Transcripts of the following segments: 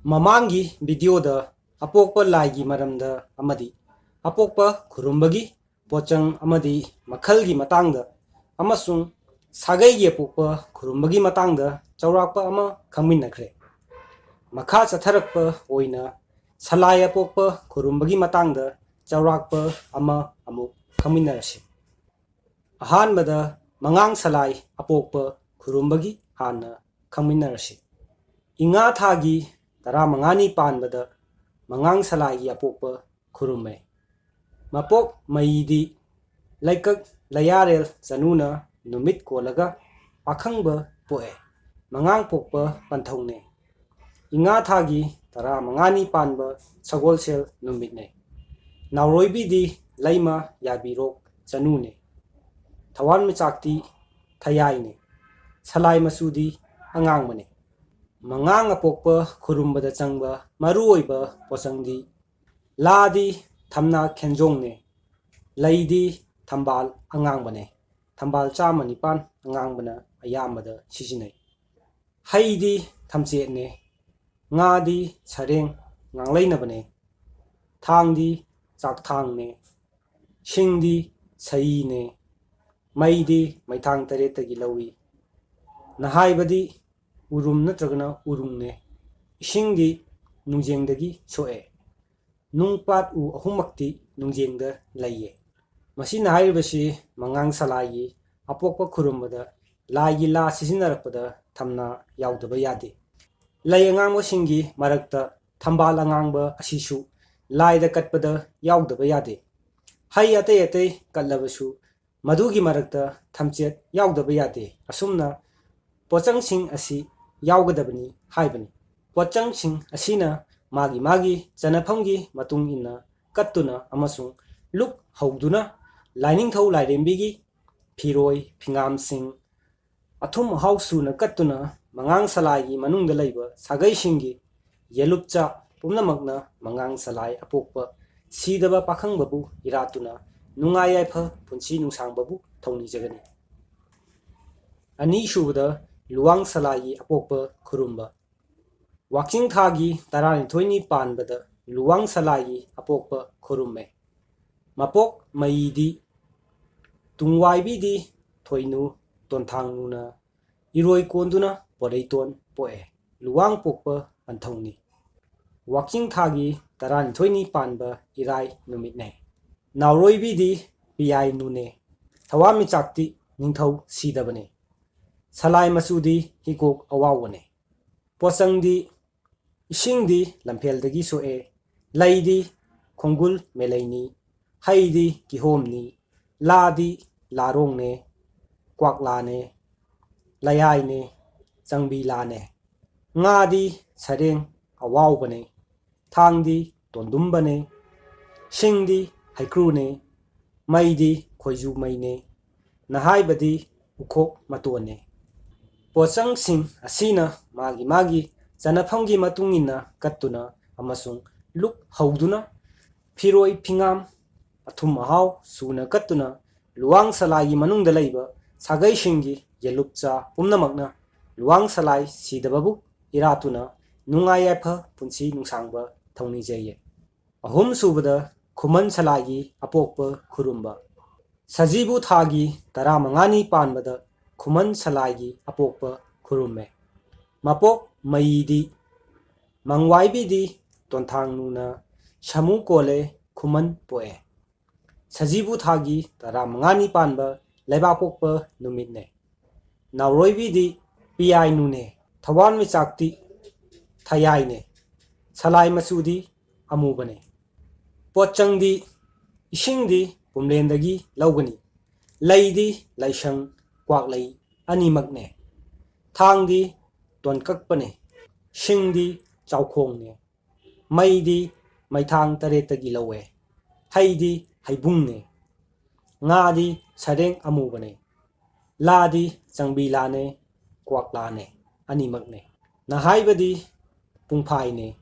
ꯃꯃꯥꯡꯒꯤ ꯚꯤꯗꯤꯑꯣꯗ ꯑꯄꯣꯛꯄ ꯂꯥꯏꯒꯤ ꯃꯔꯝꯗ ꯑꯃꯗꯤ ꯑꯄꯣꯛꯄ ꯈꯨꯔꯨꯝꯕꯒꯤ ꯄꯣꯠꯆꯪ ꯑꯃꯗꯤ ꯃꯈꯜꯒꯤ ꯃꯇꯥꯡꯗ ꯑꯃꯁꯨꯡ ꯁꯥꯒꯩꯒꯤ ꯑꯄꯣꯛꯄ ꯈꯨꯔꯨꯝꯕꯒꯤ ꯃꯇꯥꯡꯗ ꯆꯥꯎꯔꯥꯛꯄ ꯑꯃ ꯈꯪꯃꯤꯟꯅꯈ꯭ꯔꯦ꯫ ꯃꯈꯥ ꯆꯠꯊꯔꯛꯄ ꯑꯣꯏꯅ ꯁꯂꯥꯏ ꯑꯄꯣꯛꯄ ꯈꯨꯔꯨꯝꯕꯒꯤ ꯃꯇꯥꯡꯗ ꯆꯥꯎꯔꯥꯛꯄ ꯑꯃ ꯑꯃꯨꯛ ꯈꯪꯃꯤꯟꯅꯔꯁꯤ꯫ ꯑꯍꯥꯟꯕꯗ ꯃꯉꯥꯡ ꯁꯂꯥꯏ ꯑꯄꯣꯛꯄ ꯈꯨꯔꯨꯝꯕꯒꯤ ꯍꯥꯟꯅ ꯈꯪꯃꯤꯟꯅꯔꯁꯤ꯫ ꯏꯉꯥ ꯊꯥꯒꯤ 15ꯅꯤ ꯄꯥꯟꯕꯗ ꯃꯉꯥꯡ ꯁꯂꯥꯏꯒꯤ ꯑꯄꯣꯛꯄ ꯈꯨꯔꯨꯝꯃꯦ꯫ ꯃꯄꯣꯛ ꯃꯩꯗꯤ ꯂꯩꯀꯛ ꯂꯩꯌꯥꯔꯦꯜ ꯆꯅꯨꯅ ꯅꯨꯃꯤꯠ ꯀꯣꯜꯂꯒ ꯄꯥꯈꯪꯕ ꯄꯣꯛꯑꯦ꯫ ꯃꯉꯥꯡ ꯄꯣꯛꯄ ꯄꯟꯊꯧꯅꯦ꯫ ꯏꯉꯥ ꯊꯥꯒꯤ 15ꯅꯤ ꯄꯥꯟꯕ ꯁꯒꯣꯜꯁꯦꯜ ꯅꯨꯃꯤꯠꯅꯦ꯫ ꯅꯥꯎꯔꯣꯏꯕꯤꯗꯤ ꯂꯩꯃ ꯌꯥꯕꯤꯔꯣꯛ ꯆꯅꯨꯅꯦ꯫ ꯊꯋꯥꯟꯃꯤꯆꯥꯛꯇꯤ ꯊꯌꯥꯏꯅꯦ꯫ ꯁꯂꯥꯏ ꯃꯆꯨꯗꯤ ꯑꯉꯥꯡꯕꯅꯦ꯫ ꯃꯉꯥꯡ ꯑꯄꯣꯛꯄ ꯈꯨꯔꯨꯝꯕꯗ ꯆꯪꯕ ꯃꯔꯨꯑꯣꯏꯕ ꯄꯣꯠꯆꯪꯗꯤ ꯂꯥꯗꯤ ꯊꯝꯅꯥ ꯈꯦꯟꯖꯣꯡꯅꯦ, ꯂꯩꯗꯤ ꯊꯝꯕꯥꯜ ꯑꯉꯥꯡꯕꯅꯦ꯫ ꯊꯝꯕꯥꯜ 109 ꯑꯉꯥꯡꯕꯅ ꯑꯌꯥꯝꯕꯗ ꯁꯤꯖꯤꯟꯅꯩ꯫ ꯍꯩꯗꯤ ꯊꯝꯆꯦꯠꯅꯦ, ꯉꯥꯗꯤ ꯁꯔꯦꯡ ꯉꯥꯡꯂꯩꯅꯕꯅꯦ, ꯊꯥꯡꯗꯤ ꯆꯥꯛꯊꯥꯡꯅꯦ, ꯁꯤꯡꯗꯤ ꯁꯌꯤꯅꯦ, ꯃꯩꯗꯤ ꯃꯩꯊꯥꯡ 8ꯇꯒꯤ ꯂꯧꯏ, ꯅꯍꯥꯏꯕꯗꯤ ꯎꯔꯨꯝ ꯅꯠꯇ꯭ꯔꯒꯅ ꯎꯔꯨꯡꯅꯦ, ꯏꯁꯤꯡꯗꯤ ꯅꯨꯡꯖꯦꯡꯗꯒꯤ ꯁꯣꯛꯑꯦ꯫ ꯅꯨꯡ ꯄꯥꯠ ꯎ ꯑꯍꯨꯝꯃꯛꯇꯤ ꯅꯨꯡꯖꯦꯡꯗ ꯂꯩꯌꯦ꯫ ꯃꯁꯤꯅ ꯍꯥꯏꯔꯤꯕꯁꯤ ꯃꯉꯥꯡ ꯁꯂꯥꯏꯒꯤ ꯑꯄꯣꯛꯄ ꯈꯨꯔꯨꯝꯕꯗ ꯂꯥꯏꯒꯤ ꯂꯥ ꯁꯤꯖꯤꯟꯅꯔꯛꯄꯗ ꯊꯝꯅꯥ ꯌꯥꯎꯗꯕ ꯌꯥꯗꯦ꯫ ꯂꯩ ꯑꯉꯥꯡꯕꯁꯤꯡꯒꯤ ꯃꯔꯛꯇ ꯊꯝꯕꯥꯜ ꯑꯉꯥꯡꯕ ꯑꯁꯤꯁꯨ ꯂꯥꯏꯗ ꯀꯠꯄꯗ ꯌꯥꯎꯗꯕ ꯌꯥꯗꯦ꯫ ꯍꯩ ꯑꯇꯩ ꯑꯇꯩ ꯀꯠꯂꯕꯁꯨ ꯃꯗꯨꯒꯤ ꯃꯔꯛꯇ ꯊꯝꯆꯦꯠ ꯌꯥꯎꯗꯕ ꯌꯥꯗꯦ꯫ ꯑꯁꯨꯝꯅ ꯄꯣꯠꯆꯪꯁꯤꯡ ꯑꯁꯤ ꯌꯥꯎꯒꯗꯕꯅꯤ ꯍꯥꯏꯕꯅꯤ꯫ ꯄꯣꯠꯆꯪꯁꯤꯡ ꯑꯁꯤꯅ ꯃꯥꯒꯤ ꯃꯥꯒꯤ ꯆꯟꯅꯐꯝꯒꯤ ꯃꯇꯨꯡ ꯏꯟꯅ ꯀꯠꯇꯨꯅ ꯑꯃꯁꯨꯡ ꯂꯨꯛ ꯍꯧꯗꯨꯅ ꯂꯥꯏꯅꯤꯡꯊꯧ ꯂꯥꯏꯔꯦꯝꯕꯤꯒꯤ ꯐꯤꯔꯣꯏ ꯐꯤꯉꯥꯝꯁꯤꯡ ꯑꯊꯨꯝ ꯑꯍꯥꯎ ꯁꯨꯅ ꯀꯠꯇꯨꯅ ꯃꯉꯥꯡ ꯁꯂꯥꯏꯒꯤ ꯃꯅꯨꯡꯗ ꯂꯩꯕ ꯁꯥꯒꯩꯁꯤꯡꯒꯤ ꯌꯦꯂꯨꯞꯆꯥ ꯄꯨꯝꯅꯃꯛꯅ ꯃꯉꯥꯡ ꯁꯂꯥꯏ ꯑꯄꯣꯛꯄ ꯁꯤꯗꯕ ꯄꯥꯈꯪꯕꯕꯨ ꯏꯔꯥꯠꯇꯨꯅ ꯅꯨꯡꯉꯥꯏ ꯌꯥꯏꯐ ꯄꯨꯟꯁꯤ ꯅꯨꯡꯁꯥꯡꯕꯕꯨ ꯊꯧꯅꯤꯖꯒꯅꯤ꯫ ꯑꯅꯤꯁꯨꯕꯗ ꯂꯨꯋꯥꯡ ꯁꯂꯥꯏꯒꯤ ꯑꯄꯣꯛꯄ ꯈꯨꯔꯨꯝꯕ꯫ ꯋꯥꯛꯆꯤꯡ ꯊꯥꯒꯤ 12ꯅꯤ ꯄꯥꯟꯕꯗ ꯂꯨꯋꯥꯡ ꯁꯂꯥꯏꯒꯤ ꯑꯄꯣꯛꯄ ꯈꯨꯔꯨꯝꯃꯦ꯫ ꯃꯄꯣꯛ ꯃꯩꯗꯤ ꯇꯨꯡꯋꯥꯏꯕꯤꯗꯤ ꯊꯣꯏꯅꯨ ꯇꯣꯟꯊꯥꯡꯅꯨꯅ ꯏꯔꯣꯏ ꯀꯣꯟꯗꯨꯅ ꯄꯣꯔꯩꯇꯣꯟ ꯄꯣꯛꯑꯦ꯫ ꯂꯨꯋꯥꯡ ꯄꯣꯛꯄ ꯄꯟꯊꯧꯅꯤ꯫ ꯋꯥꯛꯆꯤꯡ ꯊꯥꯒꯤ 12ꯅꯤ ꯄꯥꯟꯕ ꯏꯔꯥꯏ ꯅꯨꯃꯤꯠꯅꯦ꯫ ꯅꯥꯎꯔꯣꯏꯕꯤꯗꯤ ꯄꯤꯌꯥꯏꯅꯨꯅꯦ꯫ ꯊꯋꯥꯟꯃꯤꯆꯥꯛꯇꯤ ꯅꯤꯡꯊꯧ ꯁꯤꯗꯕꯅꯦ꯫ ꯁꯂꯥꯏ ꯃꯆꯨꯗꯤ ꯍꯤꯒꯣꯛ ꯑꯋꯥꯎꯕꯅꯦ꯫ ꯄꯣꯠꯆꯪꯗꯤ ꯏꯁꯤꯡꯗꯤ ꯂꯝꯐꯦꯜꯗꯒꯤ ꯁꯣꯛꯑꯦ, ꯂꯩꯗꯤ ꯈꯣꯡꯒꯨꯜ ꯃꯦꯂꯩꯅꯤ, ꯍꯩꯗꯤ ꯀꯤꯍꯣꯝꯅꯤ, ꯂꯥꯗꯤ ꯂꯥꯔꯣꯡꯅꯦ, ꯀ꯭ꯋꯥꯛꯂꯥꯅꯦ, ꯂꯌꯥꯏꯅꯦ, ꯆꯪꯕꯤ ꯂꯥꯅꯦ, ꯉꯥꯗꯤ ꯁꯔꯦꯡ ꯑꯋꯥꯎꯕꯅꯦ, ꯊꯥꯡꯗꯤ ꯇꯣꯟꯗꯨꯝꯕꯅꯦ, ꯁꯤꯡꯗꯤ ꯍꯩꯀ꯭ꯔꯨꯅꯦ, ꯃꯩꯗꯤ ꯈꯣꯏꯖꯨ ꯃꯩꯅꯦ, ꯅꯍꯥꯏꯕꯗꯤ ꯎꯈꯣꯛ ꯃꯇꯣꯟꯅꯦ꯫ ꯄꯣꯠꯆꯪꯁꯤꯡ ꯑꯁꯤꯅ ꯃꯥꯒꯤ ꯃꯥꯒꯤ ꯆꯟꯅꯐꯝꯒꯤ ꯃꯇꯨꯡ ꯏꯟꯅ ꯀꯠꯇꯨꯅ ꯑꯃꯁꯨꯡ ꯂꯨꯛ ꯍꯧꯗꯨꯅ ꯐꯤꯔꯣꯏ ꯐꯤꯉꯥꯝ ꯑꯊꯨꯝ ꯑꯍꯥꯎ ꯁꯨꯅ ꯀꯠꯇꯨꯅ ꯂꯨꯋꯥꯡ ꯁꯂꯥꯏꯒꯤ ꯃꯅꯨꯡꯗ ꯂꯩꯕ ꯁꯥꯒꯩꯁꯤꯡꯒꯤ ꯌꯦꯂꯨꯞꯆꯥ ꯄꯨꯝꯅꯃꯛꯅ ꯂꯨꯋꯥꯡ ꯁꯂꯥꯏ ꯁꯤꯗꯕꯕꯨ ꯏꯔꯥꯠꯇꯨꯅ ꯅꯨꯡꯉꯥꯏ ꯌꯥꯏꯐ ꯄꯨꯟꯁꯤ ꯅꯨꯡꯁꯥꯡꯕ ꯊꯧꯅꯤꯖꯩꯌꯦ꯫ ꯑꯍꯨꯝꯁꯨꯕꯗ ꯈꯨꯃꯟ ꯁꯂꯥꯏꯒꯤ ꯑꯄꯣꯛꯄ ꯈꯨꯔꯨꯝꯕ꯫ ꯁꯖꯤꯕꯨ ꯊꯥꯒꯤ 15ꯅꯤ ꯄꯥꯟꯕꯗ ꯈꯨꯃꯟ ꯁꯂꯥꯏꯒꯤ ꯑꯄꯣꯛꯄ ꯈꯨꯔꯨꯝꯃꯦ꯫ ꯃꯄꯣꯛ ꯃꯩꯗꯤ ꯃꯪꯋꯥꯏꯕꯤꯗꯤ ꯇꯣꯟꯊꯥꯡꯅꯨꯅ ꯁꯃꯨ ꯀꯣꯜꯂꯦ, ꯈꯨꯃꯟ ꯄꯣꯛꯑꯦ꯫ ꯁꯖꯤꯕꯨ ꯊꯥꯒꯤ 15ꯅꯤ ꯄꯥꯟꯕ ꯂꯩꯕꯥꯛꯄꯣꯛꯄ ꯅꯨꯃꯤꯠꯅꯦ꯫ ꯅꯥꯎꯔꯣꯏꯕꯤꯗꯤ ꯄꯤꯌꯥꯏꯅꯨꯅꯦ꯫ ꯊꯋꯥꯟꯃꯤꯆꯥꯛꯇꯤ ꯊꯌꯥꯏꯅꯦ꯫ ꯁꯂꯥꯏ ꯃꯆꯨꯗꯤ ꯑꯃꯨꯕꯅꯦ꯫ ꯄꯣꯠꯆꯪꯗꯤ ꯏꯁꯤꯡꯗꯤ ꯄꯨꯝꯂꯦꯟꯗꯒꯤ ꯂꯧꯒꯅꯤ, ꯂꯩꯗꯤ ꯂꯩꯁꯪ ꯀ꯭ꯋꯥꯛꯂꯩ ꯑꯅꯤꯃꯛꯅꯦ, ꯊꯥꯡꯗꯤ ꯇꯣꯟꯀꯛꯄꯅꯦ, ꯁꯤꯡꯗꯤ ꯆꯥꯎꯈꯣꯡꯅꯦ, ꯃꯩꯗꯤ ꯃꯩꯊꯥꯡ 8ꯇꯒꯤ ꯂꯧꯋꯦ, ꯍꯩꯗꯤ ꯍꯩꯕꯨꯡꯅꯦ, ꯉꯥꯗꯤ ꯁꯔꯦꯡ ꯑꯃꯨꯕꯅꯦ, ꯂꯥꯗꯤ ꯆꯪꯕꯤ ꯂꯥꯅꯦ, ꯀ꯭ꯋꯥꯛꯂꯥꯅꯦ ꯑꯅꯤꯃꯛꯅꯦ, ꯅꯍꯥꯏꯕꯗꯤ ꯄꯨꯡꯐꯥꯏꯅꯦ,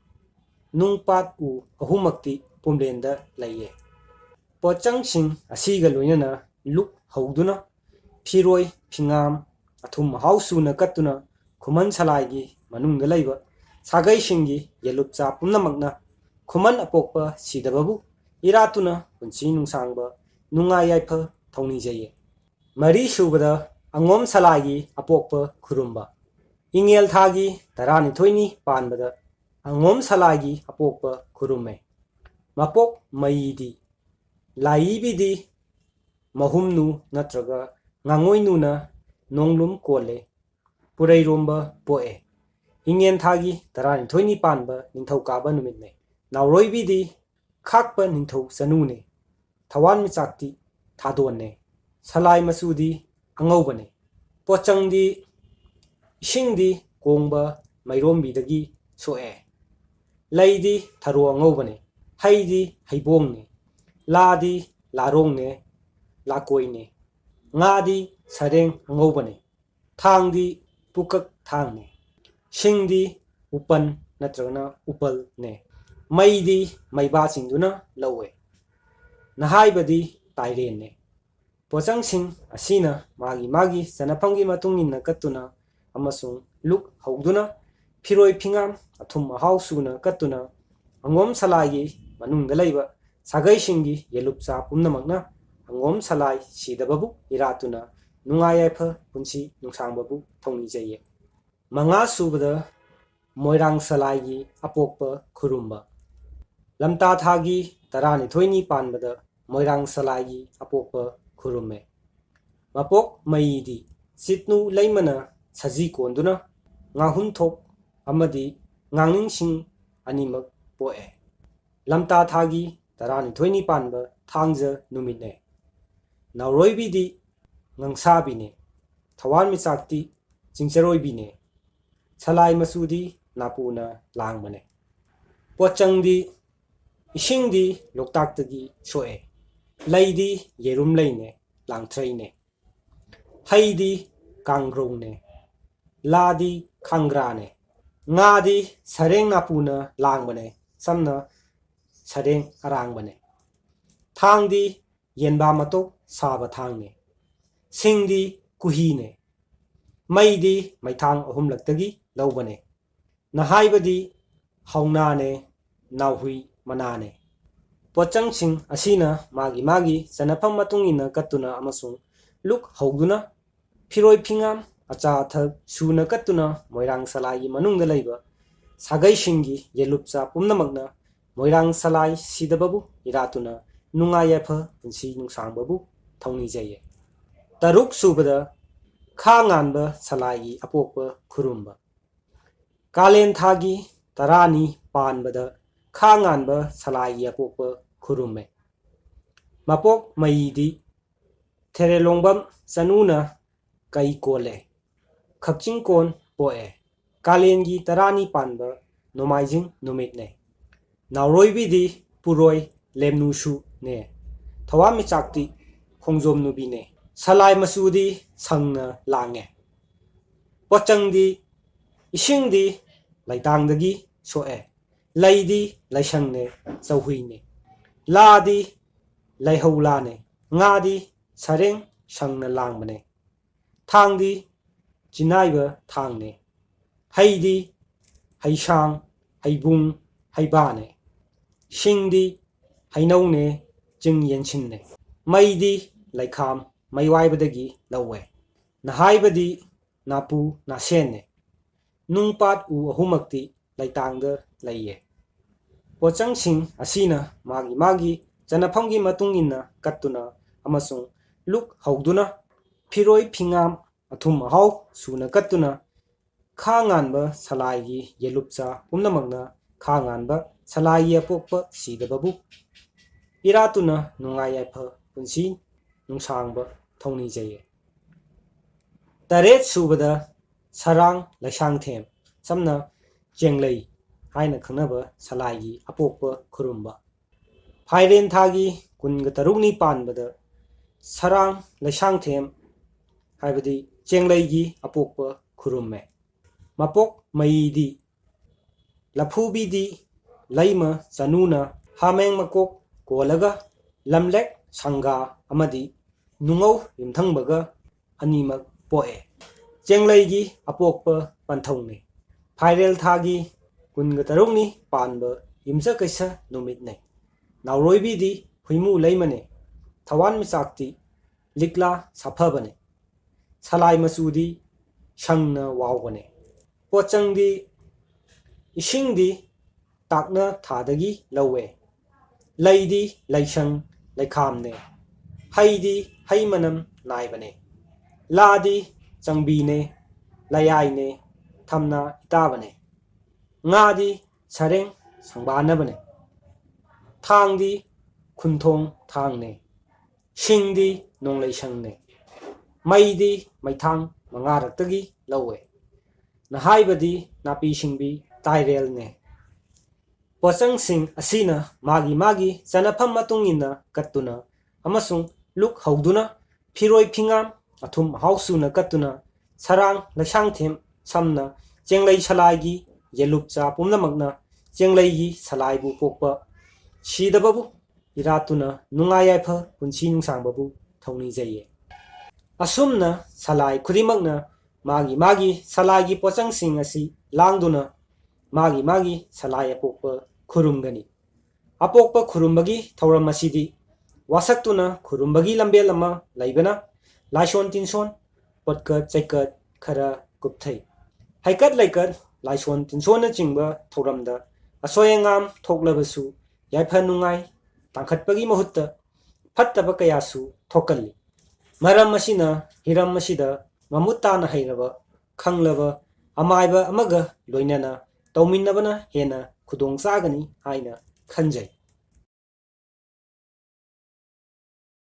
ꯅꯨꯡ ꯄꯥꯠ ꯎ ꯑꯍꯨꯝꯃꯛꯇꯤ ꯄꯨꯝꯂꯦꯟꯗ ꯂꯩꯌꯦ꯫ ꯄꯣꯠꯆꯪꯁꯤꯡ ꯑꯁꯤꯒ ꯂꯣꯏꯅꯅ ꯂꯨꯛ ꯍꯧꯗꯨꯅ ꯐꯤꯔꯣꯏ ꯐꯤꯉꯥꯝ ꯑꯊꯨꯝ ꯑꯍꯥꯎ ꯁꯨꯅ ꯀꯠꯇꯨꯅ ꯈꯨꯃꯟ ꯁꯂꯥꯏꯒꯤ ꯃꯅꯨꯡꯗ ꯂꯩꯕ sagai-shingi yelupcha pumnamakna khuman apokpa sidababu iratuna punchi nungsangba nungai yaifa thongnijaiye. Mari subada angom salagi apokpa khurumba ingel thagi taranithoini panbada angom salagi apokpa khurumme mapok mayidi laibidi mahumnu natraga ngangoinuna nonglum kole pureiromba poe ingel thagi taranithoini panba ningthokaba numitne nauroibidi khakpa ningthok sanune thawan michakti thadonne salai masudi angaubane pochangdi ishingdi kongba mairombidagi soe laidi tharo angaubane haidi haibongne ladi larongne lakoine ngadi sareng angaubane thangdi pukak thangne shingdi upan natragana upal ne maidi maiba singduna lawe nahaibadi tairen ne pochang sing asina magi sanapamgi matungin katuna amasung luk hauduna phiroi phingam athum ahau suna katuna angom salai manungda leiba sagai singi yelupcha pumnamakna angom salai sidababu iratuna nungai yaifa punchi nungsangbabu thongni jaiye. Manga subada moirang salai apokpa khurumba lamta thagi taranithoini panbada moirang salai apokpa khurumme mapok maidi sitnu leimana saji konduna ngahun thok amadi ngangningsing animak poe lamta thagi taranithoini panba thangja numitne nauroibidi ngangsabine thawan michakti chingcharoibine salai masudi napuna langbane pochangdi ishingdi loktaktagi soe laidi yerum leine langthraine haidi kangrone ladi khangrane ngadi sareng napuna langbane samna sareng arangbane thangdi yenba matok saba thangne singdi kuhine maidi maithang ahumlaktagi laubane nahaibadi haunane nauhui manane pochangsing asina magi sanapam matungina katuna amasung luk hauduna phiroi phingam acha thak suna katuna moirang salai manungda leiba sagai singi yelupcha pumnamakna moirang salai sidababu iratuna nungai yaifa punchi nungsangbabu thongni jaiye. Taruk subada khanganba salai apokpa khurumba kalen thagi tarani panbada khanganba salai apokpa khurumme mapok maidi therelongbam chanuna kai kole khakching kon poe kalengi tarani panba nomaijing numitne nauroibidi puroi lemnusu ne thawami chakti khongjom nubine salai masudi sangna lange pochangdi ishingdi laitangdagi soe laidi laisangne chauhuine ladi laihaulane ngadi sareng sangna langbane thangdi chinaiba thangne haidi haisang haibung haibane shingdi hainaune jing yenchinne maidi laikham maiwaibadagi lawe nahaibadi napu nasenne nungpat u ahumakti laitangda laiye pochangsing asina magi janaphamgi matungina katuna amasung luk hauduna phiroi phingam athum ahau suna katuna khanganba salai yelupcha pumnamakna khanganba salai apokpa sidababu iratuna nungai yaifa punchi nungsangba thongni jaiye. Taret subada sarang laisangthem samna jenglei haina khangnaba salai apokpa khurumba phairen thagi kunga tarukni panbada sarang laisangthem haibadi jenglei apokpa khurumme mapok maidi lafubidi laima chanuna hameng makok kolaga lamlek sanga amadi nungau yumthangbaga animak poe jenglei apokpa panthongne phairel thagi ꯀꯨꯟꯒ ꯇꯔꯨꯛꯅꯤ ꯄꯥꯟꯕ ꯌꯨꯝꯁꯀꯩꯁ ꯅꯨꯃꯤꯠꯅꯤ ꯅꯥꯎꯔꯣꯏꯕꯤꯗꯤ ꯍꯨꯏꯃꯨ ꯂꯩꯃꯅꯦ ꯊꯋꯥꯟ ꯃꯤꯆꯥꯛꯇꯤ ꯂꯤꯛꯂꯥ ꯁꯥꯐꯕꯅꯦ ꯁꯂꯥꯏ ꯃꯆꯨꯗꯤ ꯁꯪꯅ ꯋꯥꯎꯕꯅꯦ ꯄꯣꯠꯆꯪꯗꯤ ꯏꯁꯤꯡꯗꯤ ꯇꯥꯛꯅ ꯊꯥꯗꯒꯤ ꯂꯧꯋꯦ ꯂꯩꯗꯤ ꯂꯩꯁꯪ ꯂꯩꯈꯥꯝꯅꯦ ꯍꯩꯗꯤ ꯍꯩ ꯃꯅꯝ ꯅꯥꯏꯕꯅꯦ ꯂꯥꯗꯤ ꯆꯪꯕꯤꯅꯦ ꯂꯌꯥꯏꯅꯦ ꯊꯝꯅ ꯏꯇꯥꯕꯅꯦ ꯉꯥꯗꯤ ꯁꯔꯦꯡ ꯁꯪꯕꯥꯅꯕꯅꯦ ꯊꯥꯡꯗꯤ ꯈꯨꯟꯊꯣꯡ ꯊꯥꯡꯅꯦ ꯁꯤꯡꯗꯤ ꯅꯣꯡꯂꯩꯁꯪꯅꯦ ꯃꯩꯗꯤ ꯃꯩꯊꯥꯡ ꯃꯉꯥꯔꯛꯇꯒꯤ ꯂꯧꯋꯦ ꯅꯍꯥꯏꯕꯗꯤ ꯅꯥꯄꯤ ꯁꯤꯡꯕꯤ ꯇꯥꯏꯔꯦꯜꯅꯦ ꯄꯣꯠꯆꯪꯁꯤꯡ ꯑꯁꯤꯅ ꯃꯥꯒꯤ ꯆꯟꯅꯐꯝ ꯃꯇꯨꯡ ꯏꯟꯅ ꯀꯠꯇꯨꯅ ꯑꯃꯁꯨꯡ ꯂꯨꯛ ꯍꯧꯗꯨꯅ ꯐꯤꯔꯣꯏ ꯐꯤꯉꯥꯝ ꯑꯊꯨꯝ ꯑꯍꯥꯎ ꯁꯨꯅ ꯀꯠꯇꯨꯅ ꯁꯔꯥꯡ ꯂꯩꯁꯥꯡꯊꯦꯝ ꯁꯝꯅ ꯆꯦꯡꯂꯩ ꯁꯂꯥꯏꯒꯤ ꯌꯦꯂꯨꯞꯆꯥ ꯄꯨꯝꯅꯃꯛꯅ ꯆꯦꯡꯂꯩꯒꯤ ꯁꯂꯥꯏꯕꯨ ꯄꯣꯛꯄ ꯁꯤꯗꯕꯕꯨ ꯏꯔꯥꯠꯇꯨꯅ ꯅꯨꯡꯉꯥꯏ ꯌꯥꯏꯐ ꯄꯨꯟꯁꯤ ꯅꯨꯡꯁꯥꯡꯕꯕꯨ ꯊꯧꯅꯤꯖꯩꯌꯦ ꯑꯁꯨꯝꯅ ꯁꯂꯥꯏ ꯈꯨꯗꯤꯡꯃꯛꯅ ꯃꯥꯒꯤ ꯁꯂꯥꯏꯒꯤ ꯄꯣꯠꯆꯪꯁꯤꯡ ꯑꯁꯤ ꯂꯥꯡꯗꯨꯅ ꯃꯥꯒꯤ ꯁꯂꯥꯏ ꯑꯄꯣꯛꯄ ꯈꯨꯔꯨꯝꯒꯅꯤ ꯑꯄꯣꯛꯄ ꯈꯨꯔꯨꯝꯕꯒꯤ ꯊꯧꯔꯝ ꯑꯁꯤꯗꯤ ꯋꯥꯁꯛꯇꯨꯅ ꯈꯨꯔꯨꯝꯕꯒꯤ ꯂꯝꯕꯦꯜ ꯑꯃ ꯂꯩꯕꯅ ꯂꯥꯏꯁꯣꯟ ꯇꯤꯟꯁꯣꯟ ꯄꯣꯠꯀꯠ ꯆꯩꯀꯠ ꯈꯔ ꯀꯨꯞꯊꯩ ꯍꯩꯀꯠ ꯂꯩꯀꯠ ꯂꯥꯏꯁꯣꯟ ꯇꯤꯟꯁꯣꯟꯅꯆꯤꯡꯕ ꯊꯧꯔꯝꯗ ꯑꯁꯣꯏ ꯑꯉꯥꯝ ꯊꯣꯛꯂꯕꯁꯨ ꯌꯥꯏꯐ ꯅꯨꯡꯉꯥꯏ ꯇꯥꯡꯈꯠꯄꯒꯤ ꯃꯍꯨꯠꯇ ꯐꯠꯇꯕ ꯀꯌꯥꯁꯨ ꯊꯣꯛꯀꯜꯂꯤ ꯃꯔꯝ ꯑꯁꯤꯅ ꯍꯤꯔꯝ ꯑꯁꯤꯗ ꯃꯃꯨꯠ ꯇꯥꯅ ꯍꯩꯔꯕ ꯈꯪꯂꯕ ꯑꯃꯥꯏꯕ ꯑꯃꯒ ꯂꯣꯏꯅꯅ ꯇꯧꯃꯤꯟꯅꯕꯅ ꯍꯦꯟꯅ ꯈꯨꯗꯣꯡ ꯆꯥꯒꯅꯤ ꯍꯥꯏꯅ ꯈꯟꯖꯩ